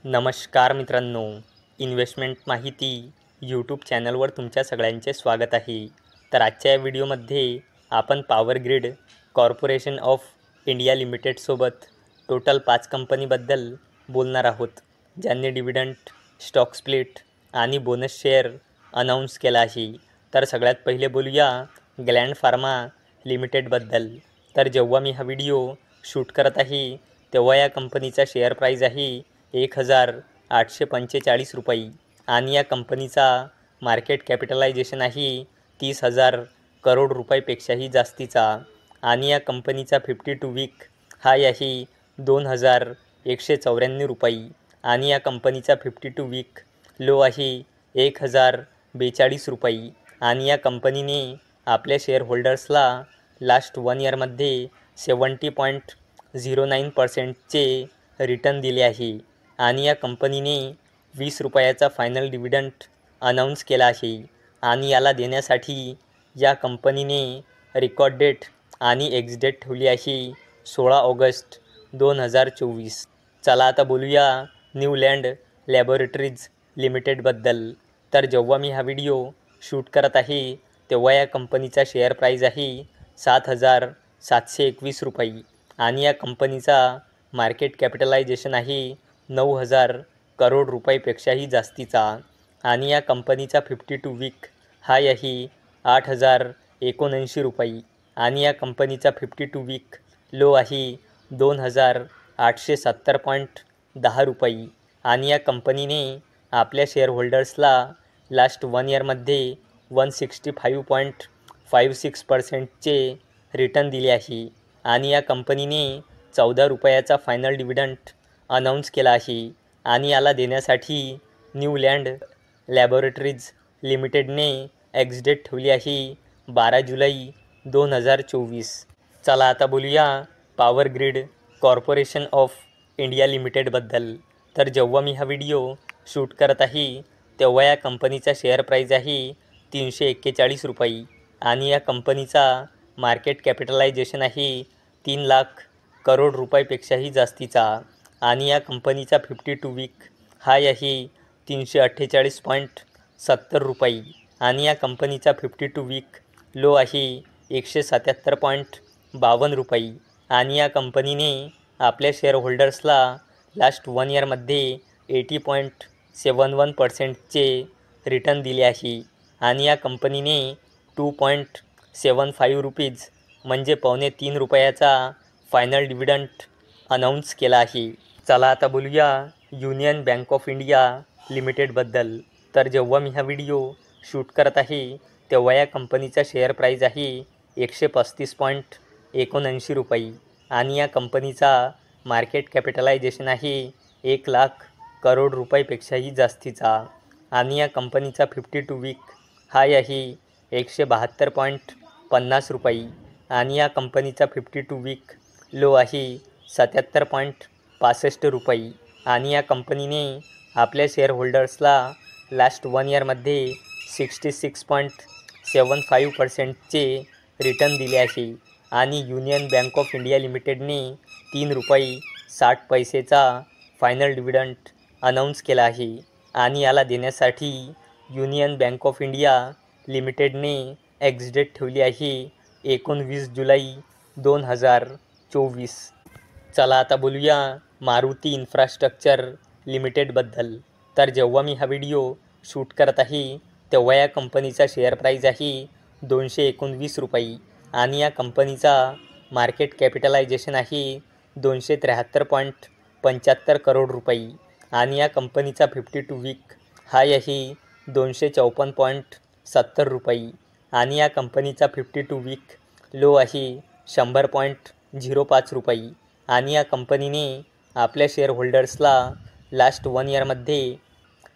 नमस्कार मित्रांनो, इन्व्हेस्टमेंट माहिती यूट्यूब चॅनलवर तुमच्या सगळ्यांचे स्वागत आहे. तर आजच्या या व्हिडिओमध्ये आपण power grid corporation of India लिमिटेडसोबत टोटल 5 कंपनीबद्दल बोलणार आहोत, ज्यांनी डिव्हिडंड, स्टॉक स्प्लिट आणि बोनस शेअर अनाऊन्स केला आहे. तर सगळ्यात पहिले बोलूया ग्लँड फार्मा लिमिटेडबद्दल. तर जेव्हा मी हा व्हिडिओ शूट करत आहे तेव्हा या कंपनीचा शेअर प्राईज आहे 1,845 रुपये आणि या कंपनीचा मार्केट कॅपिटलायझेशन आहे 30,000 करोड रुपयापेक्षाही जास्तीचा आणि या कंपनीचा 52 वीक हाय आहे 2,194 रुपये आणि या कंपनीचा 52 वीक लो आहे 1,042 रुपये आणि या कंपनीने आपल्या शेअर होल्डर्सला लास्ट 1 इयरमध्ये 70.09%चे रिटर्न दिले आहे आणि या कंपनीने 20 रुपयाचा फायनल डिव्हिडंड अनाऊन्स केला आहे आणि याला देण्यासाठी या कंपनीने रेकॉर्ड डेट आणि एक्स डेट ठेवली आहे 16 ऑगस्ट 2024. चला आता बोलूया न्यूलँड लॅबोरेटरीज लिमिटेडबद्दल. तर जेव्हा मी हा व्हिडिओ शूट करत आहे तेव्हा या कंपनीचा शेअर प्राईज आहे 7,721 रुपये आणि या कंपनीचा मार्केट कॅपिटलायझेशन आहे 9,000 करोड रुपयापेक्षाही जास्तीचा आणि या कंपनीचा 52 वीक हाय आहे 8,079 रुपये आणि या कंपनीचा 52 वीक लो आहे 2,870.10 रुपये आणि या कंपनीने आपल्या शेअर होल्डर्सला लास्ट 1 इयरमध्ये 165.56%चे रिटर्न दिले आहे आणि या कंपनीने 14 रुपयाचा फायनल डिव्हिडंड अनाऊन्स केला आहे आणि याला देण्यासाठी न्यूलँड लॅबोरेटरीज लिमिटेडने एक्स डेट ठेवली आहे 12 जुलै 2024. चला आता बोलूया power grid corporation of India लिमिटेडबद्दल. तर जेव्हा मी हा व्हिडिओ शूट करत आहे तेव्हा या कंपनीचा शेअर प्राईज आहे 341 रुपये आणि या कंपनीचा मार्केट कॅपिटलायझेशन आहे 3 लाख करोड रुपयापेक्षाही जास्तीचा आणि या कंपनीचा 52 वीक हाय आहे 348.70 रुपये आणि या कंपनीचा 52 वीक लो आहे 177.52 रुपये आणि या कंपनीने आपल्या शेअर होल्डर्सला लास्ट 1 इयरमध्ये 80.71%चे रिटर्न दिले आहे आणि या कंपनीने 2.75 रुपीज म्हणजे $2.75 रुपयाचा फायनल डिव्हिडंड अनाऊन्स केला आहे. चला आता बोलूया युनियन बँक ऑफ इंडिया लिमिटेडबद्दल. तर जेव्हा मी हा व्हिडिओ शूट करत आहे तेव्हा या कंपनीचा शेअर प्राईज आहे 135.79 रुपये आणि या कंपनीचा मार्केट कॅपिटलायझेशन आहे 1 लाख करोड रुपयापेक्षाही जास्तीचा आणि या कंपनीचा 52 वीक हाय आहे 172.50 रुपये आणि या कंपनीचा 52 वीक लो आहे 77.65 रुपये आणि या कंपनीने आपल्या शेअर होल्डर्सला लास्ट 1 इयरमध्ये 66.75%चे रिटर्न दिले आहे आणि युनियन बँक ऑफ इंडिया लिमिटेडने 3 रुपये 60 पैसेचा फायनल डिव्हिडंड अनाऊन्स केला आहे आणि याला देण्यासाठी युनियन बँक ऑफ इंडिया लिमिटेडने एक्स डेट ठेवली आहे 19 जुलै 2024. चला आता बोलूया मारुती इन्फ्रास्ट्रक्चर लिमिटेडबद्दल. तर जेव्हा मी हा व्हिडिओ शूट करत आहे तेव्हा या कंपनीचा शेअर प्राईज आहे 219 रुपये आणि या कंपनीचा मार्केट कॅपिटलायझेशन आहे 273.75 करोड रुपये आणि या कंपनीचा 52 वीक हाय आहे 254.70 रुपये आणि या कंपनीचा 52 वीक लो आहे 100.05 रुपये आणि या कंपनीने आपल्या शेअर होल्डर्सला लास्ट 1 इयरमध्ये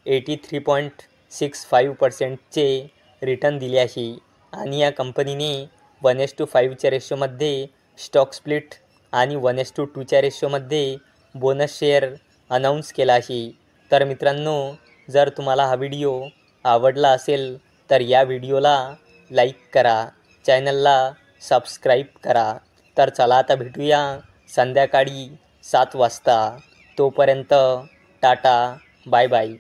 83.65%चे रिटर्न दिले आहे आणि या कंपनीने 1:5च्या रेशोमध्ये स्टॉक स्प्लिट आणि 1:2च्या रेशोमध्ये बोनस शेअर अनाऊन्स केला आहे. तर मित्रांनो, जर तुम्हाला हा व्हिडिओ आवडला असेल तर या व्हिडिओला लाईक करा, चॅनलला सबस्क्राईब करा. तर चला आता भेटूया संध्याकाळी 7 वाजता. तोपर्यंत टाटा, बाय बाय.